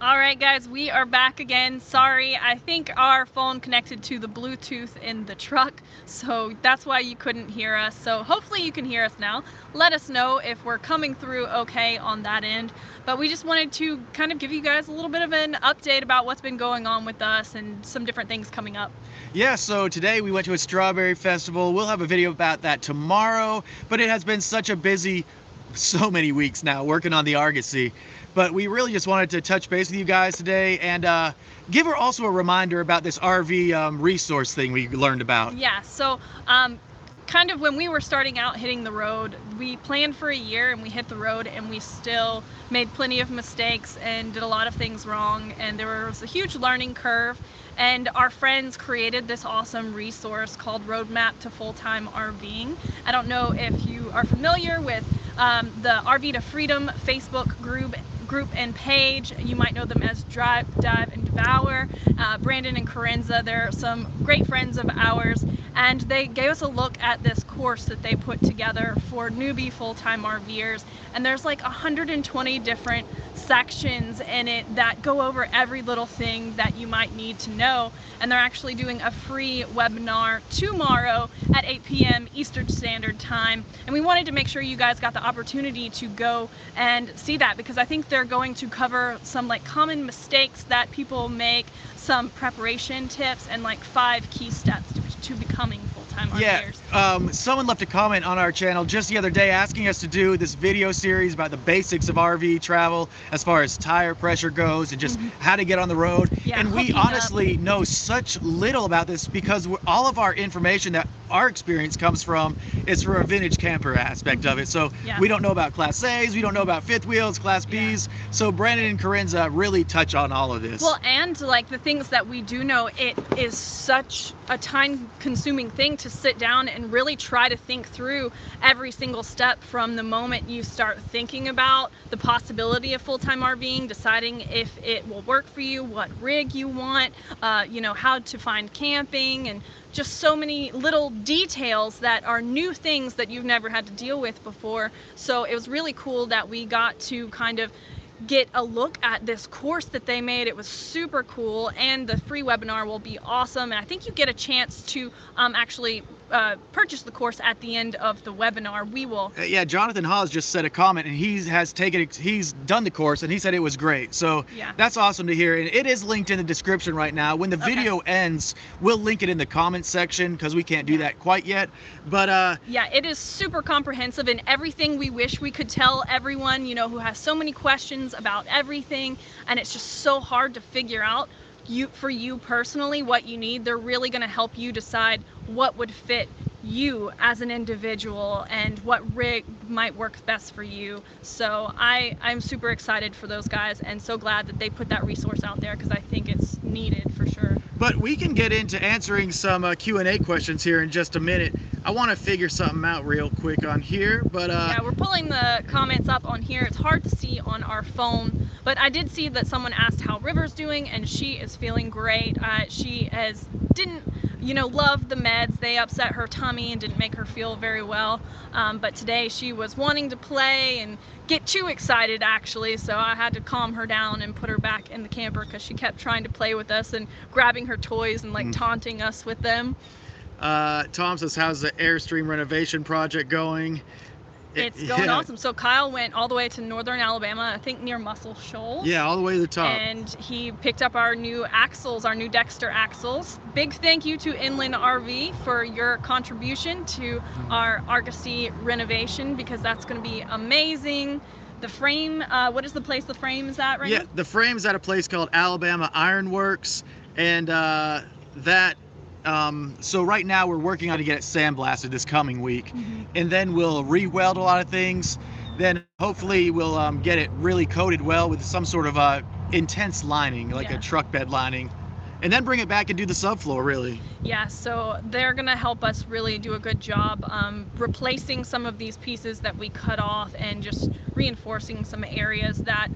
All right, guys, we are back again. Sorry, I think our phone connected to the Bluetooth in the truck, so that's why you couldn't hear us. So hopefully you can hear us now. Let us know if we're coming through okay on that end. But we just wanted to kind of give you guys a little bit of an update about what's been going on with us and some different things coming up. Yeah, so today we went to a strawberry festival. We'll have a video about that tomorrow, but it has been such a busy, so many weeks now working on the Argosy. But we really just wanted to touch base with you guys today and give her also a reminder about this RV resource thing we learned about. Yeah, so kind of when we were starting out hitting the road, we planned for a year and we hit the road and we still made plenty of mistakes and did a lot of things wrong, and there was a huge learning curve. And our friends created this awesome resource called Roadmap to Full-Time RVing. I don't know if you are familiar with the RV to Freedom Facebook group and page. You might know them as Drive, Dive, and Devour. Brandon and Corinza, they're some great friends of ours, and they gave us a look at this course that they put together for newbie full-time RVers, and there's like 120 different sections in it that go over every little thing that you might need to know. And they're actually doing a free webinar tomorrow at 8 p.m. Eastern Standard Time, and we wanted to make sure you guys got the opportunity to go and see that, because I think they're going to cover some like common mistakes that people make, some preparation tips, and like 5 key steps to becoming full-time RVers. Yeah, someone left a comment on our channel just the other day asking us to do this video series about the basics of RV travel as far as tire pressure goes and just how to get on the road. Yeah, and we honestly know such little about this because all of our information that our experience comes from is for a vintage camper aspect of it. So we don't know about Class A's, we don't know about fifth wheels, Class B's. So Brandon and Corinza really touch on all of this. Well, and like the things that we do know, it is such a time-consuming thing to sit down and really try to think through every single step from the moment you start thinking about the possibility of full-time RVing, deciding if it will work for you, what rig you want, you know, how to find camping, and just so many little details that are new things that you've never had to deal with before. So it was really cool that we got to kind of get a look at this course that they made. It was super cool, and the free webinar will be awesome, and I think you get a chance to actually purchase the course at the end of the webinar. We will. Yeah, Jonathan Hawes just said a comment, and he's done the course, and he said it was great. So that's awesome to hear, and it is linked in the description right now. When the video ends, we'll link it in the comment section because we can't do that quite yet. But yeah, it is super comprehensive and everything we wish we could tell everyone, you know, who has so many questions about everything, and it's just so hard to figure out for you personally what you need. They're really going to help you decide what would fit you as an individual and what rig might work best for you. So I'm super excited for those guys and so glad that they put that resource out there because I think it's needed for sure. But we can get into answering some Q&A questions here in just a minute. I want to figure something out real quick on here, but yeah, we're pulling the comments up on here. It's hard to see on our phone, but I did see that someone asked how River's doing, and she is feeling great. She didn't, you know, love the meds. They upset her tummy and didn't make her feel very well. But today she was wanting to play and get too excited actually, so I had to calm her down and put her back in the camper because she kept trying to play with us and grabbing her toys and like taunting us with them. Tom says, how's the Airstream renovation project going? It's going awesome. So Kyle went all the way to northern Alabama, I think near Muscle Shoals. Yeah, all the way to the top. And he picked up our new axles, our new Dexter axles. Big thank you to Inland RV for your contribution to our Argosy renovation, because that's going to be amazing. The frame, what is the place the frame is at right now? Yeah, the frame is at a place called Alabama Iron Works, and so right now we're working on to get it sandblasted this coming week, and then we'll re-weld a lot of things. Then hopefully we'll get it really coated well with some sort of intense lining, like a truck bed lining, and then bring it back and do the subfloor really. Yeah, so they're gonna help us really do a good job replacing some of these pieces that we cut off and just reinforcing some areas that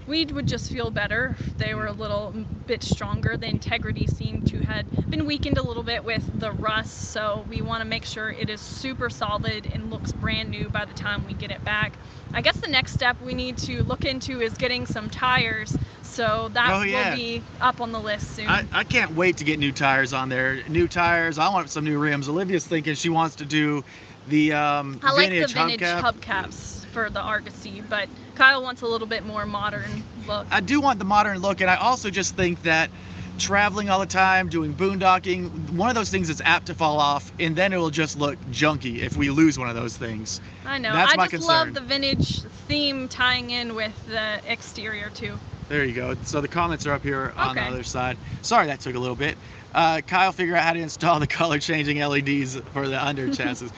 we would just feel better if they were a little bit stronger. The integrity seemed to had been weakened a little bit with the rust, so we want to make sure it is super solid and looks brand new by the time we get it back. I guess the next step we need to look into is getting some tires So that Oh, yeah. will be up on the list soon. I can't wait to get new tires on there. New tires. I want some new rims. Olivia's thinking she wants to do the I like the vintage vintage hubcap. hubcaps for the Argosy, but Kyle wants a little bit more modern look. I do want the modern look, and I also just think that traveling all the time, doing boondocking, one of those things is apt to fall off, and then it will just look junky if we lose one of those things. I know. That's I my just concern. love the vintage theme tying in with the exterior too. There you go. So the comments are up here on the Okay. other side. Sorry that took a little bit. Kyle, figure out how to install the color changing LEDs for the under chassis.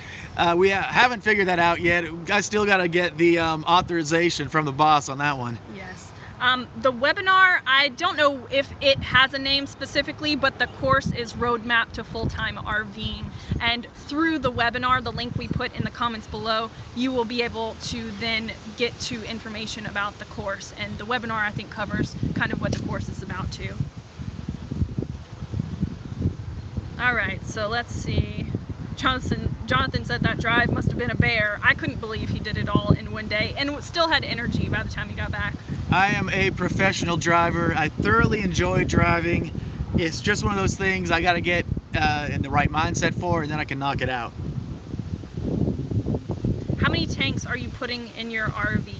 We haven't figured that out yet. I still got to get the authorization from the boss on that one. Yes. The webinar, I don't know if it has a name specifically, but the course is Roadmap to Full-Time RVing. And through the webinar, the link we put in the comments below, you will be able to then get to information about the course. And the webinar, I think, covers kind of what the course is about too. All right, so let's see. Jonathan said that drive must have been a bear. I couldn't believe he did it all in one day and still had energy by the time he got back. I am a professional driver. I thoroughly enjoy driving. It's just one of those things I got to get in the right mindset for, and then I can knock it out. How many tanks are you putting in your RV?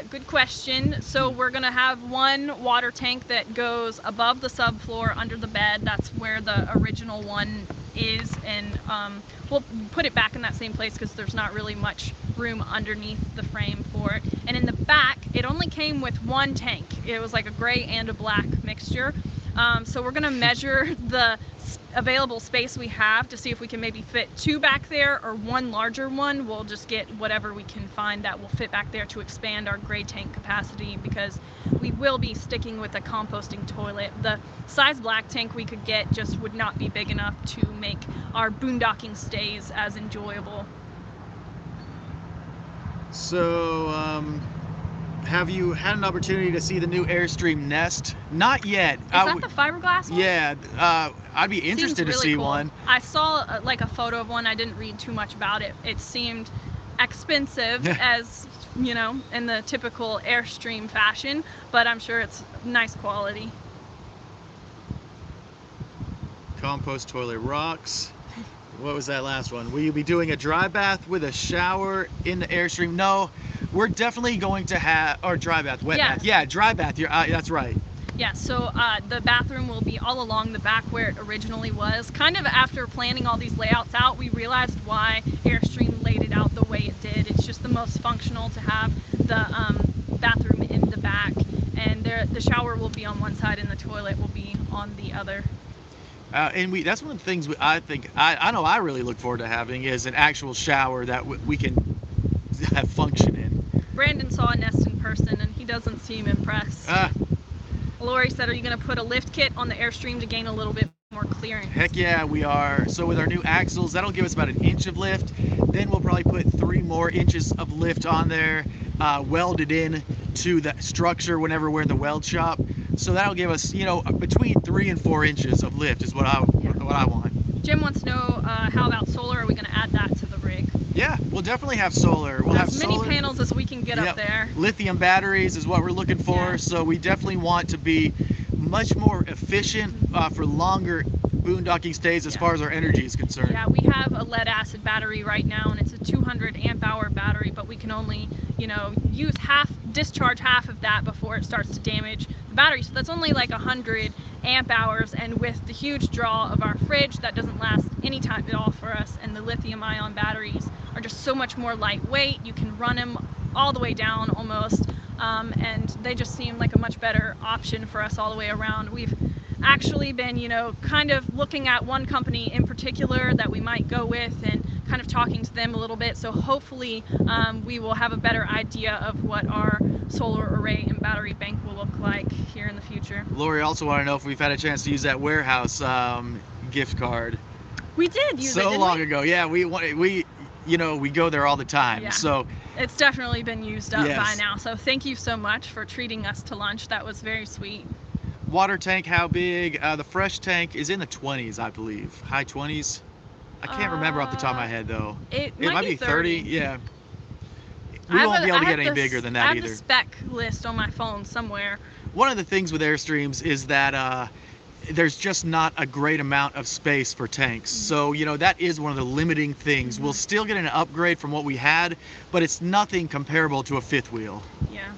Good question. So we're gonna have one water tank that goes above the subfloor under the bed. That's where the original one is, and we'll put it back in that same place because there's not really much room underneath the frame for it. And in the back, it only came with one tank. It was like a gray and a black mixture. So we're gonna measure the available space we have to see if we can maybe fit two back there or one larger one. We'll just get whatever we can find that will fit back there to expand our gray tank capacity, because we will be sticking with a composting toilet. The size black tank we could get just would not be big enough to make our boondocking stays as enjoyable. So, have you had an opportunity to see the new Airstream Nest? Not yet. Is that the fiberglass one? Yeah, I'd be interested Seems to really see cool. one. I saw like a photo of one. I didn't read too much about it. It seemed expensive, as you know, in the typical Airstream fashion, but I'm sure it's nice quality. Compost toilet rocks. What was that last one? Will you be doing a dry bath with a shower in the Airstream? No, we're definitely going to have, or dry bath, wet bath. Yeah, dry bath. That's right. Yeah, so the bathroom will be all along the back where it originally was. Kind of after planning all these layouts out, we realized why Airstream laid it out the way it did. It's just the most functional to have the bathroom in the back, and the shower will be on one side and the toilet will be on the other. And that's one of the things I know I really look forward to having is an actual shower that we can have function in. Brandon saw a Nest in person and he doesn't seem impressed. Lori said, are you going to put a lift kit on the Airstream to gain a little bit more clearance? Heck yeah, we are. So with our new axles, that'll give us about 1 inch of lift. Then we'll probably put 3 more inches of lift on there, welded in to the structure whenever we're in the weld shop. So that'll give us, between 3 and 4 inches of lift is what I want. Jim wants to know, how about solar? Are we going to add that to the rig? Yeah, we'll definitely have solar. We'll have as many solar. panels as we can get up there. Lithium batteries is what we're looking for. Yeah. So we definitely want to be much more efficient for longer boondocking stays as far as our energy is concerned. Yeah, we have a lead acid battery right now, and it's a 200 amp hour battery, but we can only, discharge half of that before it starts to damage the battery. So that's only like 100 amp hours, and with the huge draw of our fridge, that doesn't last any time at all for us. And the lithium ion batteries are just so much more lightweight. You can run them all the way down almost, and they just seem like a much better option for us all the way around. We've actually been, kind of looking at one company in particular that we might go with and kind of talking to them a little bit. So hopefully we will have a better idea of what our solar array and battery bank will look like here in the future. Lori also wanted to know if we've had a chance to use that warehouse gift card. We did use it, so didn't long we? ago. Yeah, we go there all the time. Yeah. So it's definitely been used up Yes. by now. So thank you so much for treating us to lunch. That was very sweet. water tank, how big? The fresh tank is in the 20s, I believe. High 20s. I can't remember off the top of my head though. It might be 30. Yeah. We won't be able to I get have any bigger than that I have either. the spec list on my phone somewhere. One of the things with Airstreams is that there's just not a great amount of space for tanks. So, you know, that is one of the limiting things. We'll still get an upgrade from what we had, but it's nothing comparable to a fifth wheel. Yeah.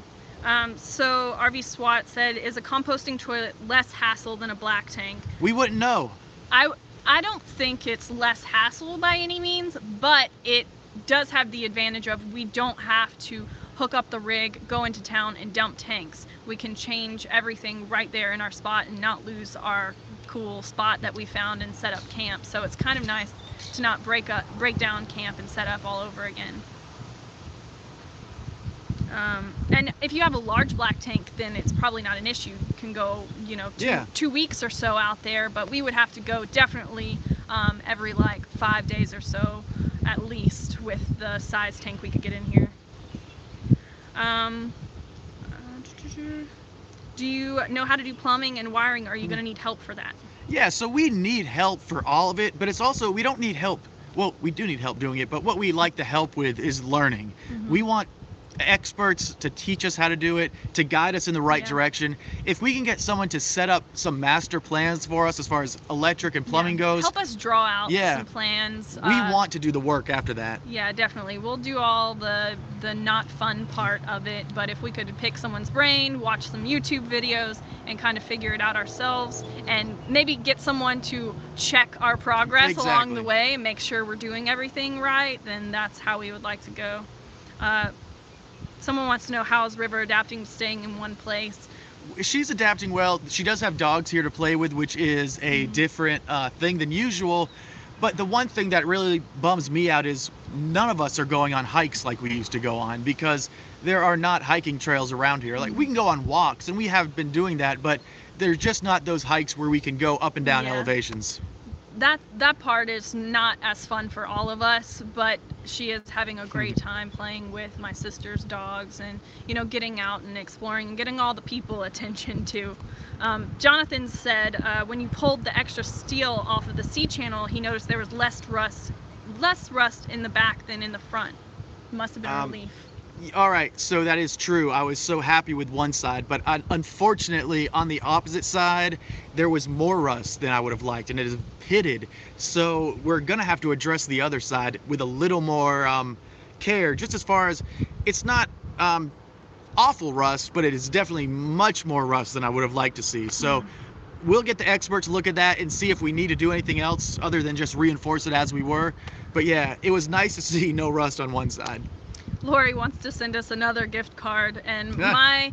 So RV SWAT said, is a composting toilet less hassle than a black tank? We wouldn't know. I don't think it's less hassle by any means, but it does have the advantage of we don't have to hook up the rig, go into town and dump tanks. We can change everything right there in our spot and not lose our cool spot that we found and set up camp. So it's kind of nice to not break down camp and set up all over again. And if you have a large black tank, then it's probably not an issue. You can go, you know, 2 weeks or so out there, but we would have to go definitely every like 5 days or so at least with the size tank we could get in here. Do you know how to do plumbing and wiring? Are you going to need help for that? Yeah, so we need help for all of it, but it's also, we don't need help. Well, we do need help doing it, but what we like to help with is learning. We want experts to teach us how to do it, to guide us in the right direction. If we can get someone to set up some master plans for us as far as electric and plumbing goes, help us draw out some plans. We want to do the work after that. Yeah, definitely. We'll do all the not fun part of it, but if we could pick someone's brain, watch some YouTube videos, and kind of figure it out ourselves, and maybe get someone to check our progress along the way and make sure we're doing everything right, then that's how we would like to go. Someone wants to know, how is River adapting to staying in one place? She's adapting well. She does have dogs here to play with, which is a different thing than usual. But the one thing that really bums me out is none of us are going on hikes like we used to go on, because there are not hiking trails around here. Like, we can go on walks, and we have been doing that, but there's just not those hikes where we can go up and down elevations. That part is not as fun for all of us, but she is having a great time playing with my sister's dogs and, you know, getting out and exploring and getting all the people attention too. Jonathan said when you pulled the extra steel off of the C channel, he noticed there was less rust in the back than in the front. Must have been a relief. All right, so that is true. I was so happy with one side, but unfortunately on the opposite side, there was more rust than I would have liked, and it is pitted. So we're gonna have to address the other side with a little more care, just as far as it's not awful rust, but it is definitely much more rust than I would have liked to see. So we'll get the experts to look at that and see if we need to do anything else other than just reinforce it as we were. But yeah, it was nice to see no rust on one side. Lori wants to send us another gift card, and my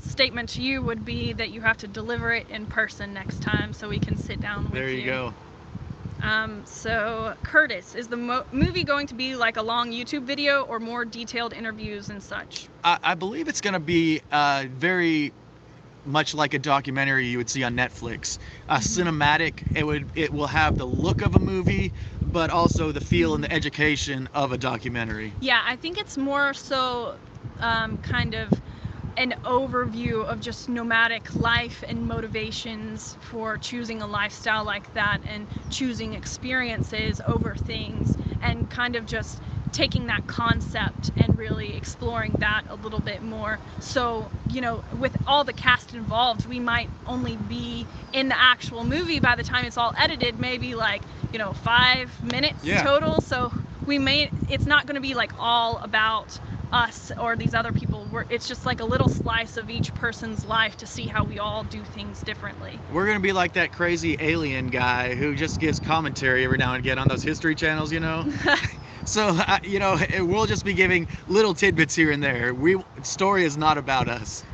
statement to you would be that you have to deliver it in person next time so we can sit down with you. There you go. So Curtis, is the movie going to be like a long YouTube video or more detailed interviews and such? I believe it's going to be very much like a documentary you would see on Netflix. Cinematic. It will have the look of a movie, but also the feel and the education of a documentary. Yeah, I think it's more so kind of an overview of just nomadic life and motivations for choosing a lifestyle like that and choosing experiences over things, and kind of just taking that concept and really exploring that a little bit more. So, you know, with all the cast involved, we might only be in the actual movie by the time it's all edited, maybe like, you know, 5 minutes total. So it's not going to be like all about us or these other people. It's just like a little slice of each person's life to see how we all do things differently. We're going to be like that crazy alien guy who just gives commentary every now and again on those history channels, you know? So, you know, we'll just be giving little tidbits here and there. Story is not about us.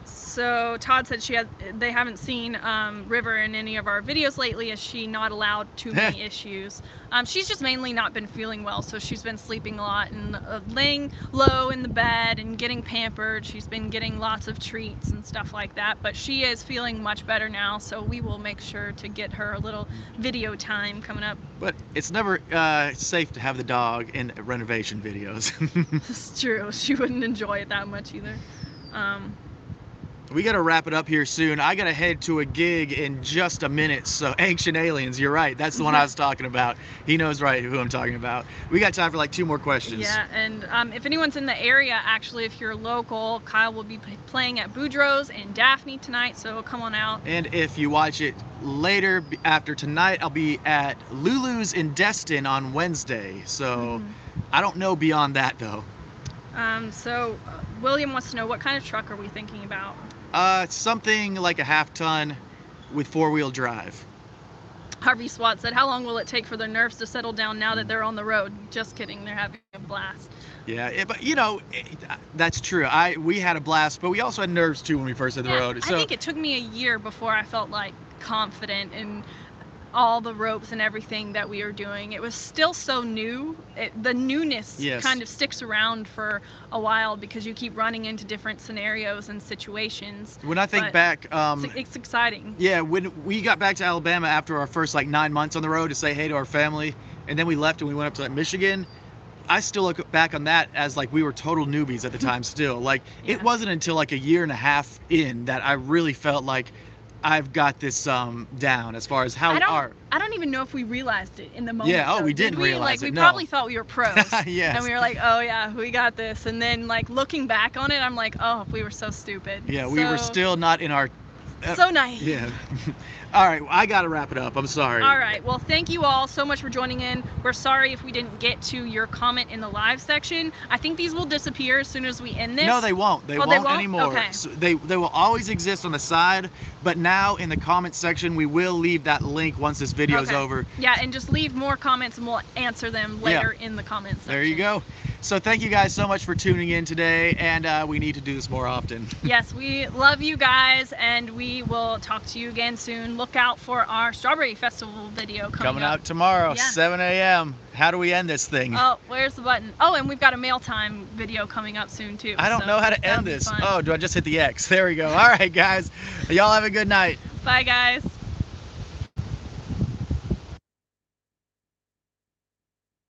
So Todd said they haven't seen River in any of our videos lately, as she not allowed too many issues. She's just mainly not been feeling well, so she's been sleeping a lot and laying low in the bed and getting pampered. She's been getting lots of treats and stuff like that, but she is feeling much better now, so we will make sure to get her a little video time coming up. But it's never safe to have the dog in renovation videos. It's true. She wouldn't enjoy it that much either. We got to wrap it up here soon. I got to head to a gig in just a minute. So Ancient Aliens, you're right. That's the one I was talking about. He knows right who I'm talking about. We got time for like 2 more questions. Yeah, and if anyone's in the area, actually, if you're local, Kyle will be playing at Boudreaux's in Daphne tonight, so come on out. And if you watch it later after tonight, I'll be at Lulu's in Destin on Wednesday. So I don't know beyond that though. William wants to know, what kind of truck are we thinking about? Something like a half-ton with 4-wheel drive. Harvey Swat said, how long will it take for their nerves to settle down now that they're on the road? Just kidding, they're having a blast. Yeah, but you know, that's true. We had a blast, but we also had nerves too when we first hit the road. I think it took me a year before I felt like confident in all the ropes and everything that we were doing. It was still so new. The newness kind of sticks around for a while because you keep running into different scenarios and situations. When I think back, it's exciting. Yeah, when we got back to Alabama after our first like 9 months on the road to say hey to our family, and then we left and we went up to like Michigan, I still look back on that as like we were total newbies at the time still. Like it wasn't until like a year and a half in that I really felt like I've got this down as far as how I don't even know if we realized it in the moment. Yeah, we didn't realize like, it. We no. probably thought we were pros. Yes. And we were like, oh yeah, we got this. And then like looking back on it, I'm like, oh, we were so stupid. Yeah, we were still not in our so naive. Yeah. All right, I gotta wrap it up. I'm sorry. All right, well, thank you all so much for joining in. We're sorry if we didn't get to your comment in the live section. I think these will disappear as soon as we end this. No, they won't. They won't anymore. Okay. So they will always exist on the side, but now in the comment section we will leave that link once this video is over. Yeah, and just leave more comments and we'll answer them later in the comments section. There you go. So thank you guys so much for tuning in today, and we need to do this more often. Yes, we love you guys, and we will talk to you again soon. Look out for our Strawberry Festival video coming out tomorrow, Yeah. 7 a.m. How do we end this thing? Oh, where's the button? Oh, and we've got a mail time video coming up soon too. I don't know how to end this. Oh, do I just hit the X? There we go. All right, guys. Y'all have a good night. Bye, guys.